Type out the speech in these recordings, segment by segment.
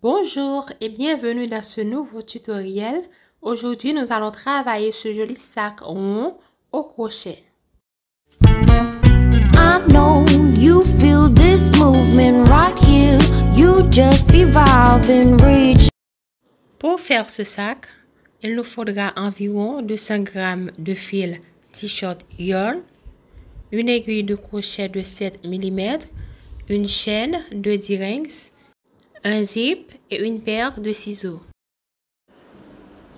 Bonjour et bienvenue dans ce nouveau tutoriel. Aujourd'hui, nous allons travailler ce joli sac rond au crochet. I know you feel this movement right here. You just evolving, reach. Pour faire ce sac, il nous faudra environ 200 g de fil t-shirt yarn, une aiguille de crochet de 7 mm, une chaîne de 10 rings, un zip et une paire de ciseaux.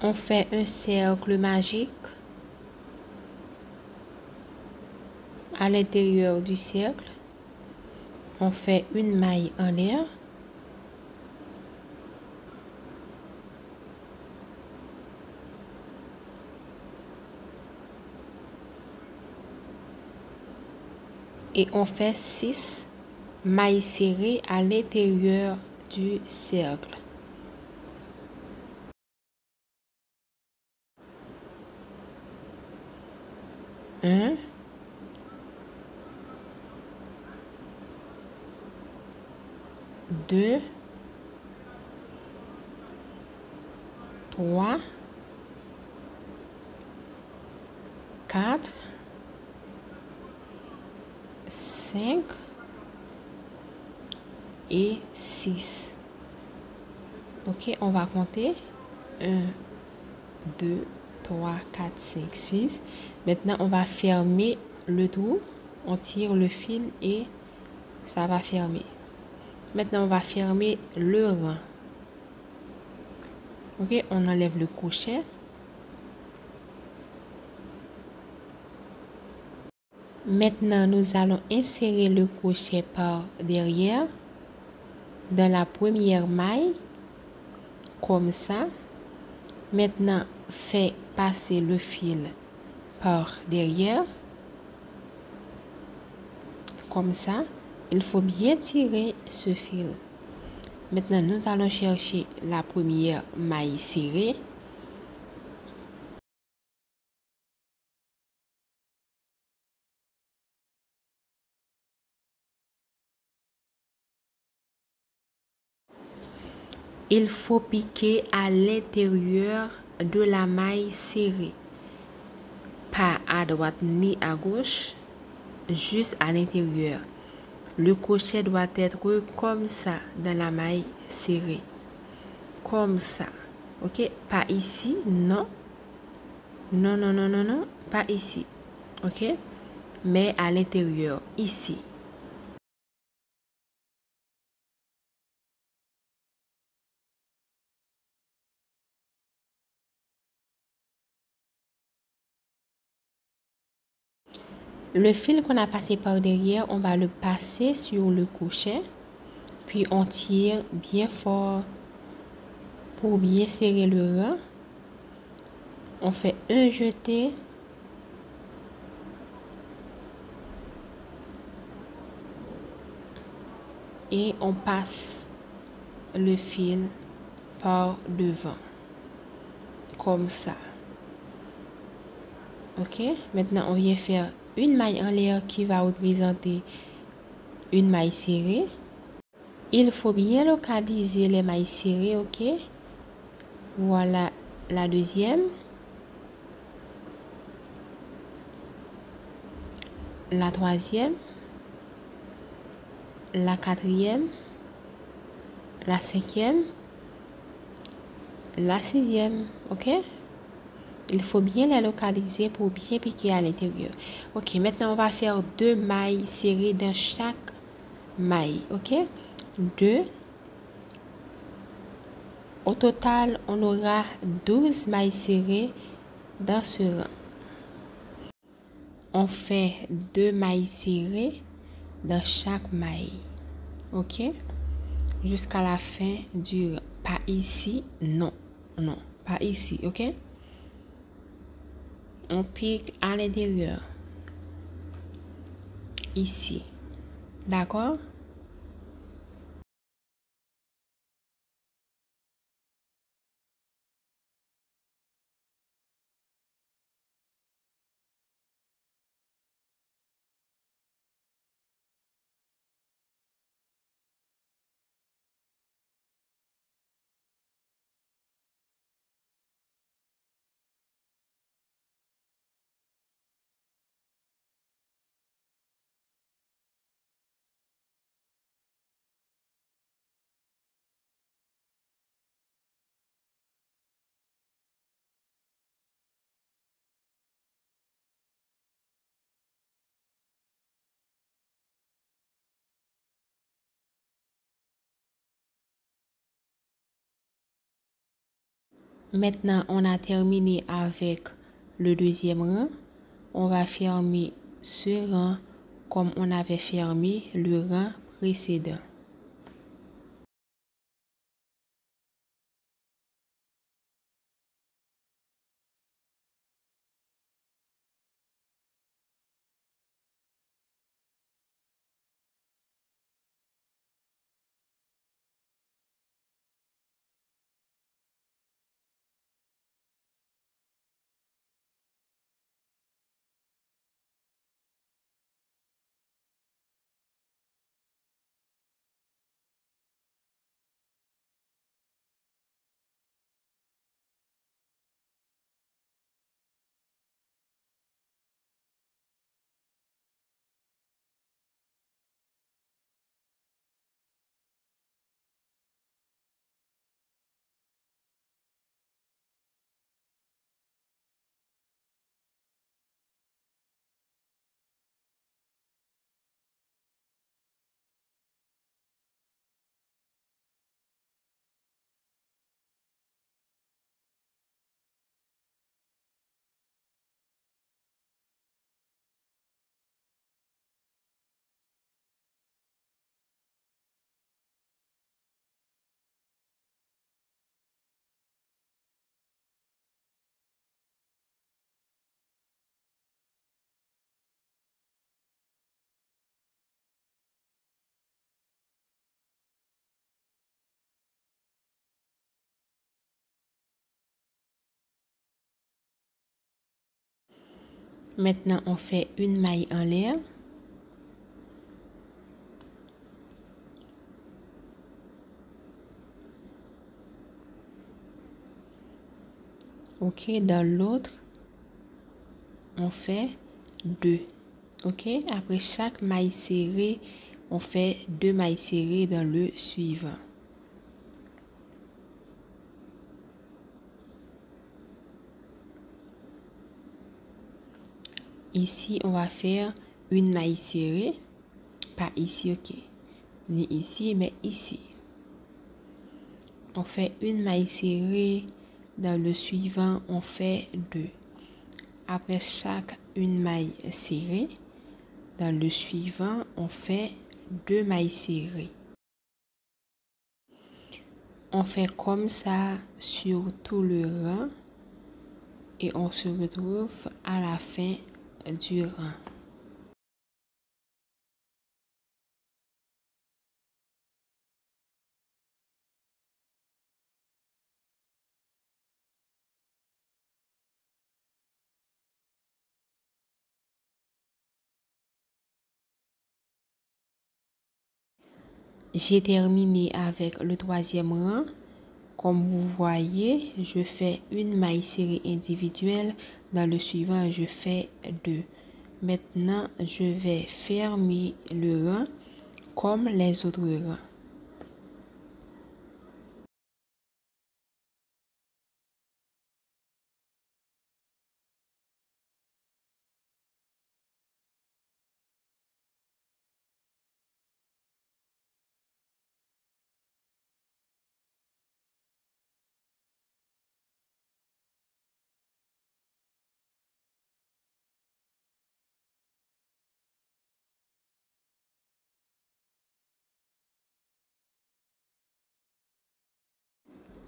On fait un cercle magique. À l'intérieur du cercle, on fait une maille en l'air. Et on fait 6 mailles serrées à l'intérieur du cercle. Un, deux, trois, quatre, 5 et 6. Ok, on va compter 1, 2, 3, 4, 5, 6. Maintenant, on va fermer le trou. On tire le fil et ça va fermer. Maintenant, on va fermer le rang. Ok, on enlève le crochet. Maintenant, nous allons insérer le crochet par derrière dans la première maille, comme ça. Maintenant, fais passer le fil par derrière, comme ça. Il faut bien tirer ce fil. Maintenant, nous allons chercher la première maille serrée. Il faut piquer à l'intérieur de la maille serrée. Pas à droite ni à gauche, juste à l'intérieur. Le crochet doit être comme ça dans la maille serrée. Comme ça. Ok? Pas ici, non. Non, non, non, non, non. Pas ici. Ok? Mais à l'intérieur, ici. Le fil qu'on a passé par derrière, on va le passer sur le crochet. Puis on tire bien fort pour bien serrer le rang. On fait un jeté. Et on passe le fil par devant. Comme ça. Ok? Maintenant, on vient faire une maille en l'air qui va représenter une maille serrée. Il faut bien localiser les mailles serrées, ok? Voilà la deuxième. La troisième. La quatrième. La cinquième. La sixième, ok? Il faut bien les localiser pour bien piquer à l'intérieur. Ok, maintenant on va faire 2 mailles serrées dans chaque maille, ok? 2. Au total, on aura 12 mailles serrées dans ce rang. On fait 2 mailles serrées dans chaque maille, ok? Jusqu'à la fin du rang. Pas ici, non, non, pas ici, ok? On pique à l'intérieur. Ici. D'accord? Maintenant, on a terminé avec le deuxième rang. On va fermer ce rang comme on avait fermé le rang précédent. Maintenant, on fait une maille en l'air. Ok, dans l'autre, on fait 2. Ok, après chaque maille serrée, on fait 2 mailles serrées dans le suivant. Ici, on va faire une maille serrée. Pas ici, ok. Ni ici, mais ici. On fait une maille serrée. Dans le suivant, on fait 2. Après chaque une maille serrée, dans le suivant, on fait 2 mailles serrées. On fait comme ça sur tout le rang et on se retrouve à la fin du rang. J'ai terminé avec le troisième rang. Comme vous voyez, je fais une maille serrée individuelle. Dans le suivant, je fais 2. Maintenant, je vais fermer le rang comme les autres rangs.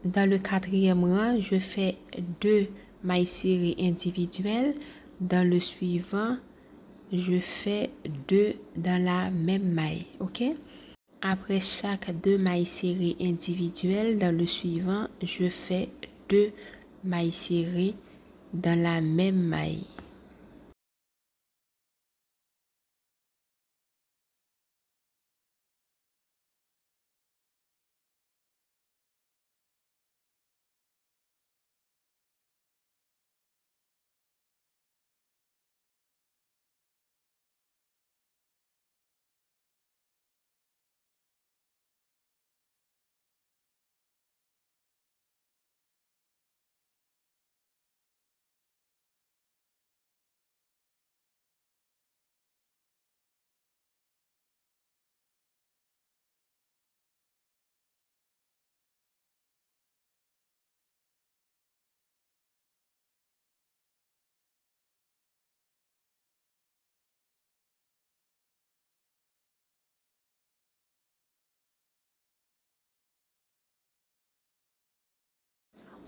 Dans le quatrième rang, je fais 2 mailles serrées individuelles. Dans le suivant, je fais 2 dans la même maille. Ok? Après chaque 2 mailles serrées individuelles, dans le suivant, je fais 2 mailles serrées dans la même maille.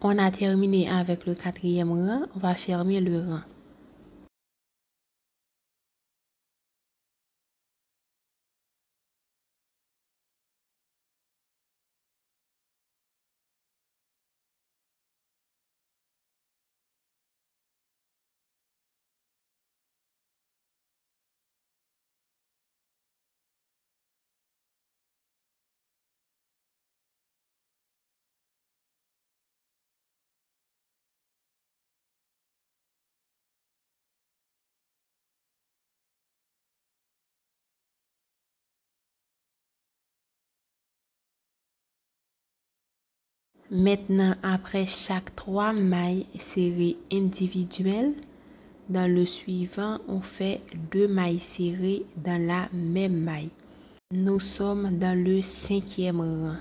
On a terminé avec le quatrième rang, on va fermer le rang. Maintenant, après chaque 3 mailles serrées individuelles, dans le suivant, on fait 2 mailles serrées dans la même maille. Nous sommes dans le 5e rang.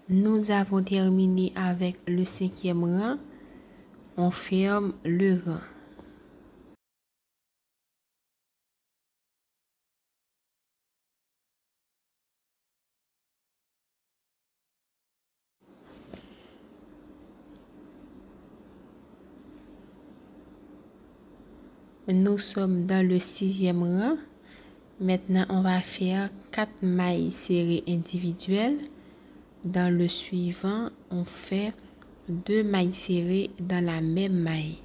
Nous avons terminé avec le 5e rang. On ferme le rang. Nous sommes dans le 6e rang. Maintenant, on va faire 4 mailles serrées individuelles. Dans le suivant, on fait 2 mailles serrées dans la même maille.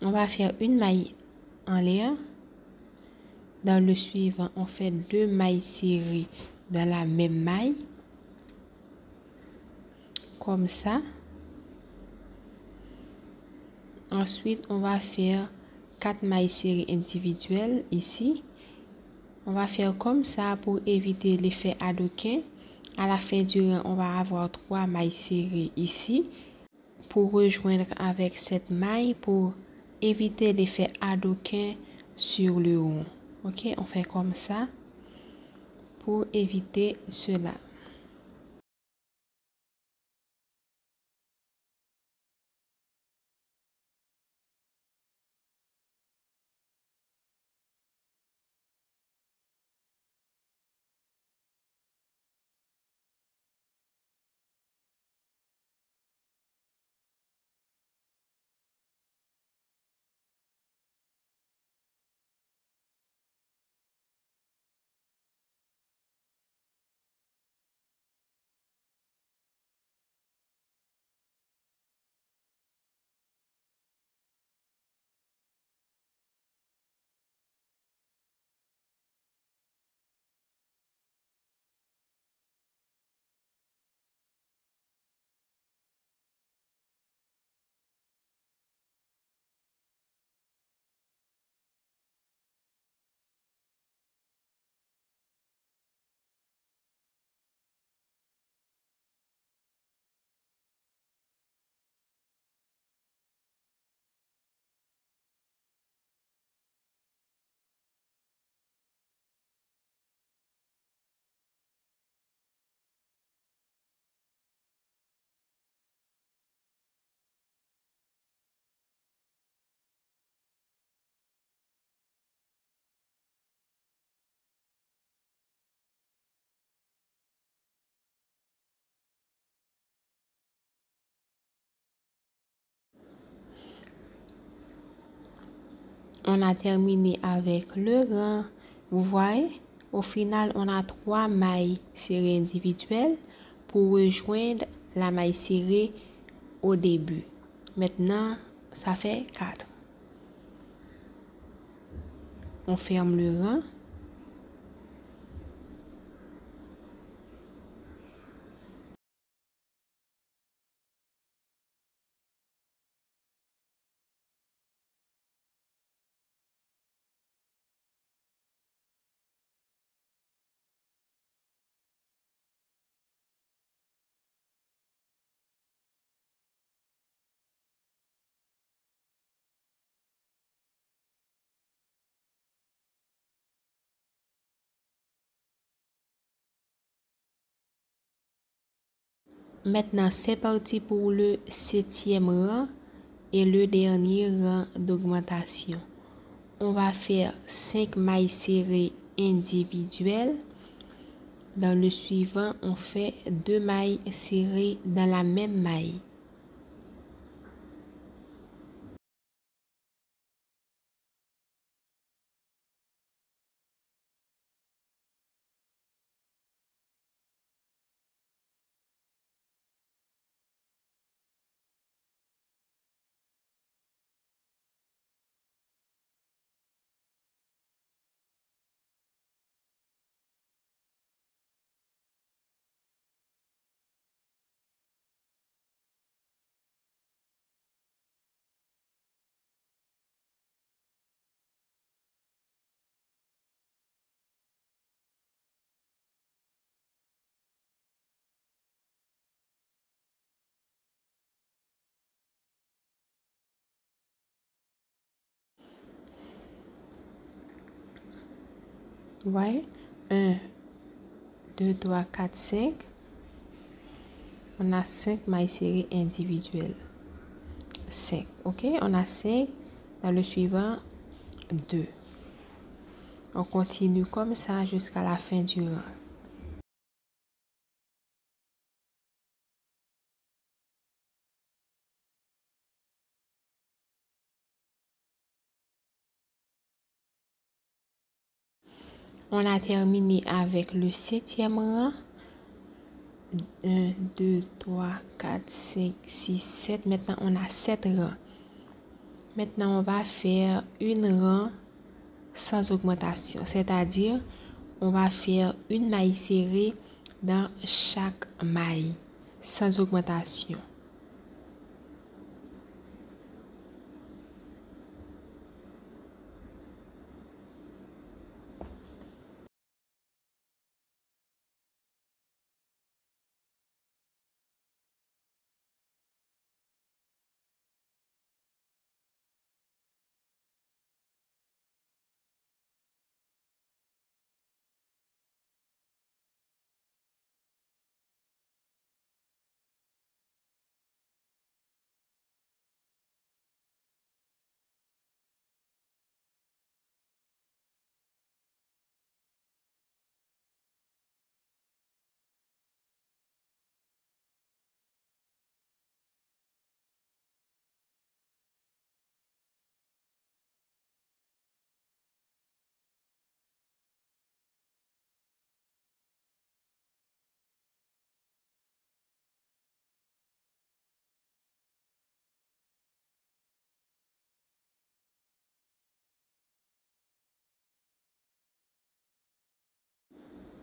On va faire une maille en l'air. Dans le suivant, on fait 2 mailles serrées dans la même maille. Comme ça. Ensuite, on va faire 4 mailles serrées individuelles ici. On va faire comme ça pour éviter l'effet adoquin. À la fin du rang, on va avoir 3 mailles serrées ici. Pour rejoindre avec cette maille pour éviter l'effet adoquin sur le rond. Ok, on fait comme ça pour éviter cela. On a terminé avec le rang. Vous voyez, au final, on a 3 mailles serrées individuelles pour rejoindre la maille serrée au début. Maintenant, ça fait 4. On ferme le rang. Maintenant, c'est parti pour le 7e rang et le dernier rang d'augmentation. On va faire 5 mailles serrées individuelles. Dans le suivant, on fait 2 mailles serrées dans la même maille. Vous voyez? 1, 2, 3, 4, 5. On a 5 mailles serrées individuelles. 5. OK? On a 5. Dans le suivant, 2. On continue comme ça jusqu'à la fin du rang. On a terminé avec le 7e rang. 1, 2, 3, 4, 5, 6, 7. Maintenant, on a 7 rangs. Maintenant, on va faire une rang sans augmentation. C'est-à-dire, on va faire une maille serrée dans chaque maille sans augmentation.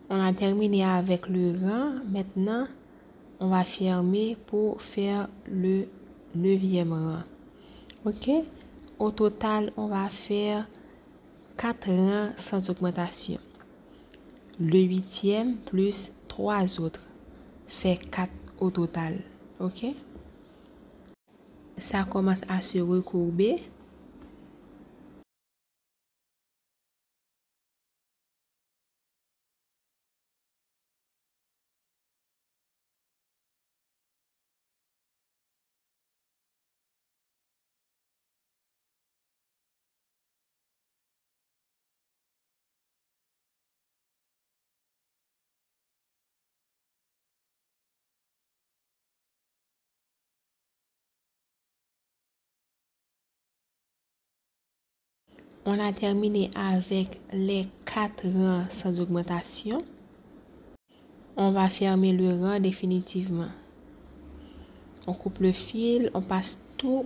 On a terminé avec le rang. Maintenant, on va fermer pour faire le 9e rang. OK? Au total, on va faire 4 rangs sans augmentation. Le 8e plus 3 autres fait 4 au total. OK? Ça commence à se recourber. On a terminé avec les 4 rangs sans augmentation. On va fermer le rang définitivement. On coupe le fil, on passe tout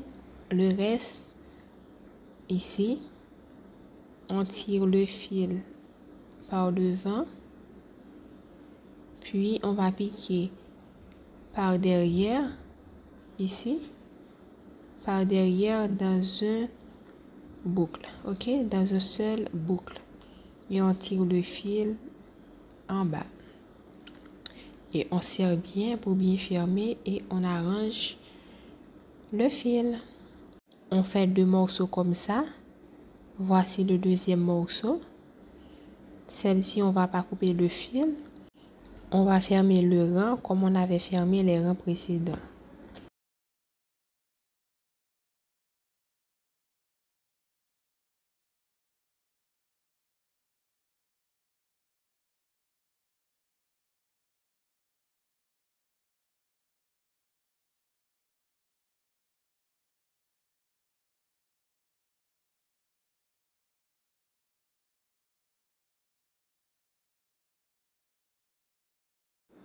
le reste ici. On tire le fil par devant. Puis on va piquer par derrière, ici, par derrière dans un boucle, ok, dans un seul boucle. Et on tire le fil en bas. Et on serre bien pour bien fermer et on arrange le fil. On fait 2 morceaux comme ça. Voici le deuxième morceau. Celle-ci, on va pas couper le fil. On va fermer le rang comme on avait fermé les rangs précédents.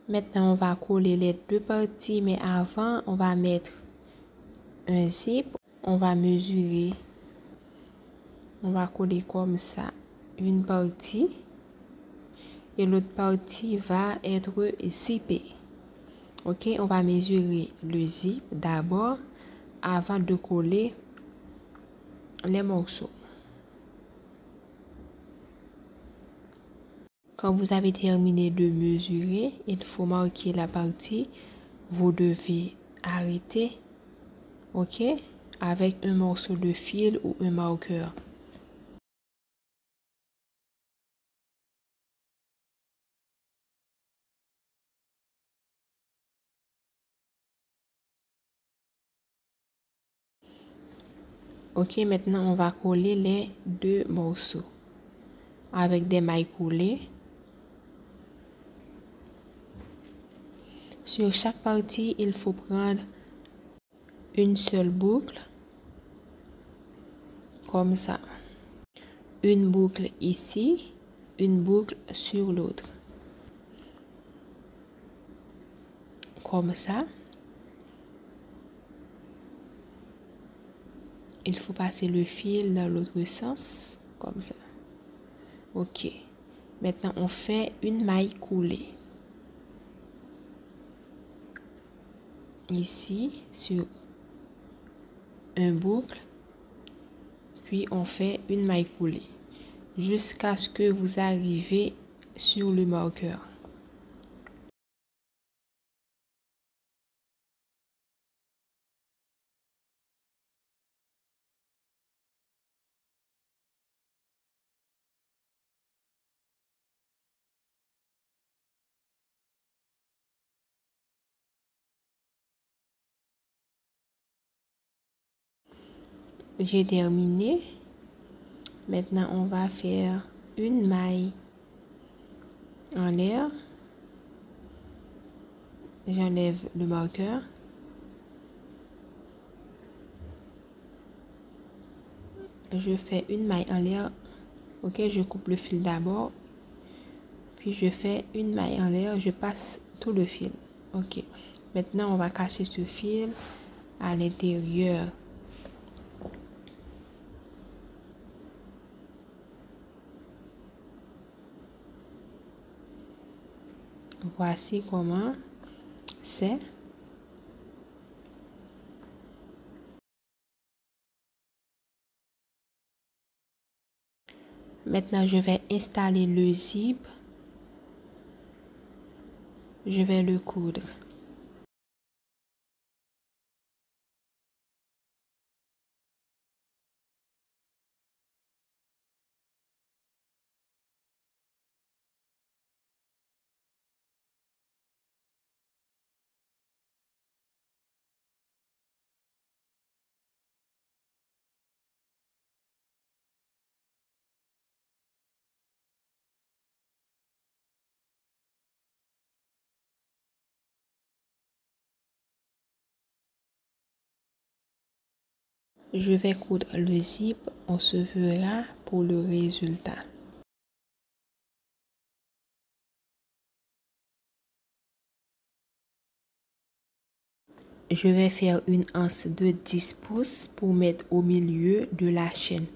Maintenant, on va coller les 2 parties, mais avant, on va mettre un zip. On va mesurer. On va coller comme ça une partie et l'autre partie va être zippée. Ok, on va mesurer le zip d'abord avant de coller les morceaux. Quand vous avez terminé de mesurer, il faut marquer la partie. Vous devez arrêter, ok, avec un morceau de fil ou un marqueur. Ok, maintenant on va coller les 2 morceaux avec des mailles coulées. Sur chaque partie, il faut prendre une seule boucle, comme ça. Une boucle ici, une boucle sur l'autre. Comme ça. Il faut passer le fil dans l'autre sens, comme ça. Ok. Maintenant, on fait une maille coulée. Ici, sur un boucle. Puis, on fait une maille coulée. Jusqu'à ce que vous arrivez sur le marqueur. J'ai terminé. Maintenant, on va faire une maille en l'air. J'enlève le marqueur. Je fais une maille en l'air. Ok, je coupe le fil d'abord. Puis je fais une maille en l'air. Je passe tout le fil. Ok. Maintenant, on va cacher ce fil à l'intérieur. Voici comment c'est. Maintenant, je vais installer le zip. Je vais le coudre. Je vais coudre le zip. On se verra pour pour le résultat. Je vais faire une anse de 10 pouces pour mettre au milieu de la chaîne.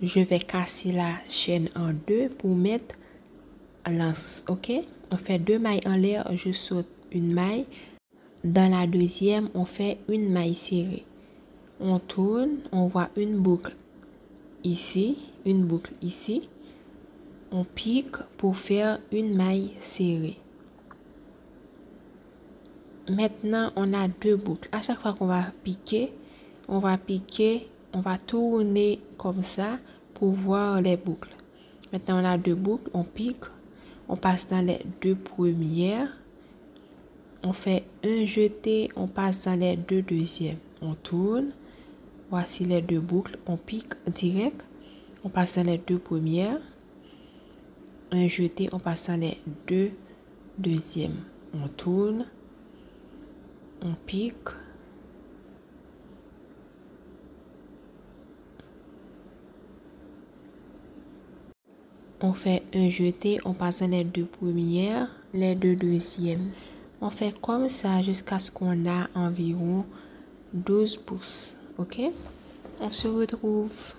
Je vais casser la chaîne en deux pour mettre l'anse, ok? On fait 2 mailles en l'air, je saute une maille. Dans la deuxième, on fait une maille serrée. On tourne, on voit une boucle ici, une boucle ici. On pique pour faire une maille serrée. Maintenant, on a 2 boucles. À chaque fois qu'on va piquer, on va tourner comme ça pour voir les boucles. Maintenant, on a 2 boucles, on pique, on passe dans les 2 premières. On fait un jeté, on passe dans les 2 deuxièmes. On tourne. Voici les 2 boucles. On pique direct. On passe dans les 2 premières. Un jeté, on passe dans les 2 deuxièmes. On tourne. On pique. On fait un jeté, on passe dans les 2 premières, les 2 deuxièmes. On fait comme ça jusqu'à ce qu'on a environ 12 pouces. Ok? On se retrouve.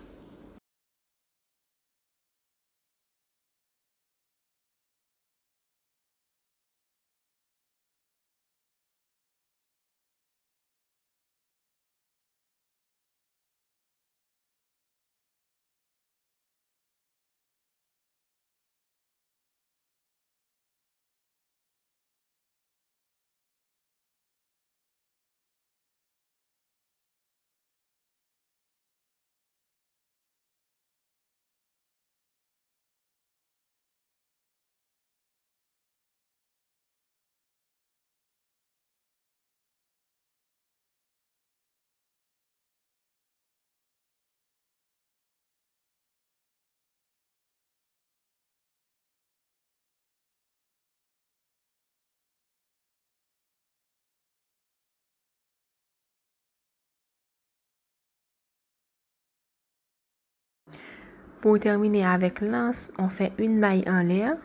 Pour terminer avec l'anse, on fait une maille en l'air.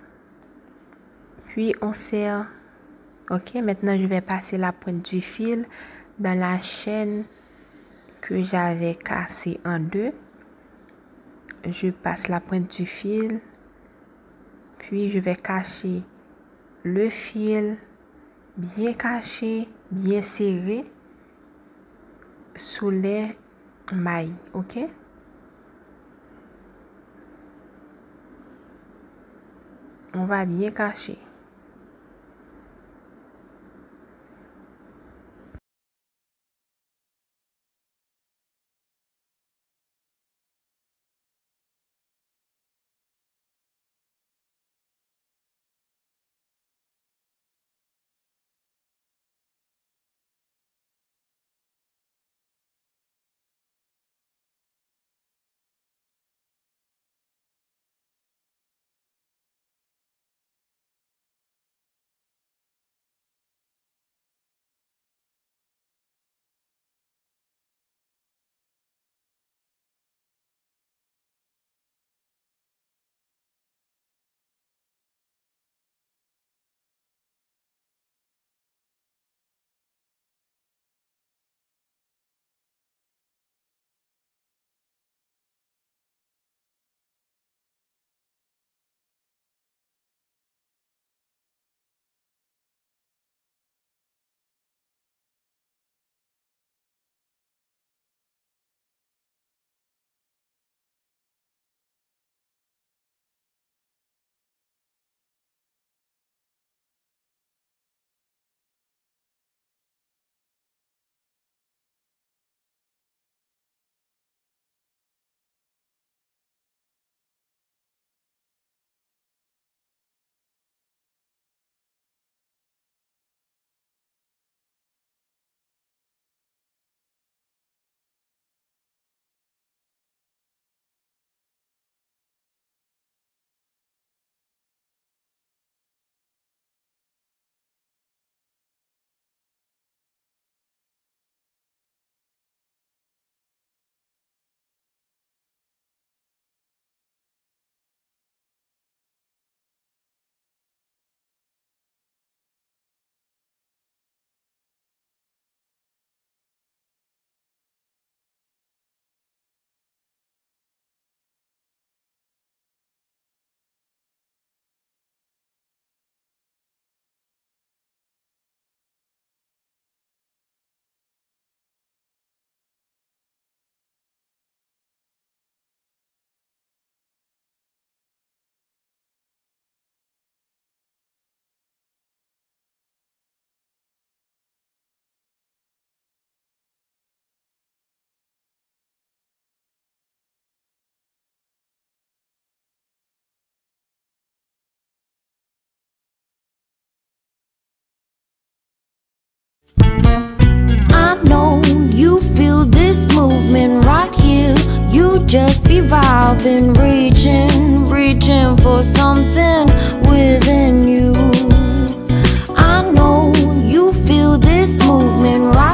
Puis on serre. Ok, maintenant je vais passer la pointe du fil dans la chaîne que j'avais cassée en deux. Je passe la pointe du fil. Puis je vais cacher le fil bien caché, bien serré sous les mailles. Ok? On va bien cacher. I know you feel this movement right here. You just be vibing, reaching for something within you. I know you feel this movement right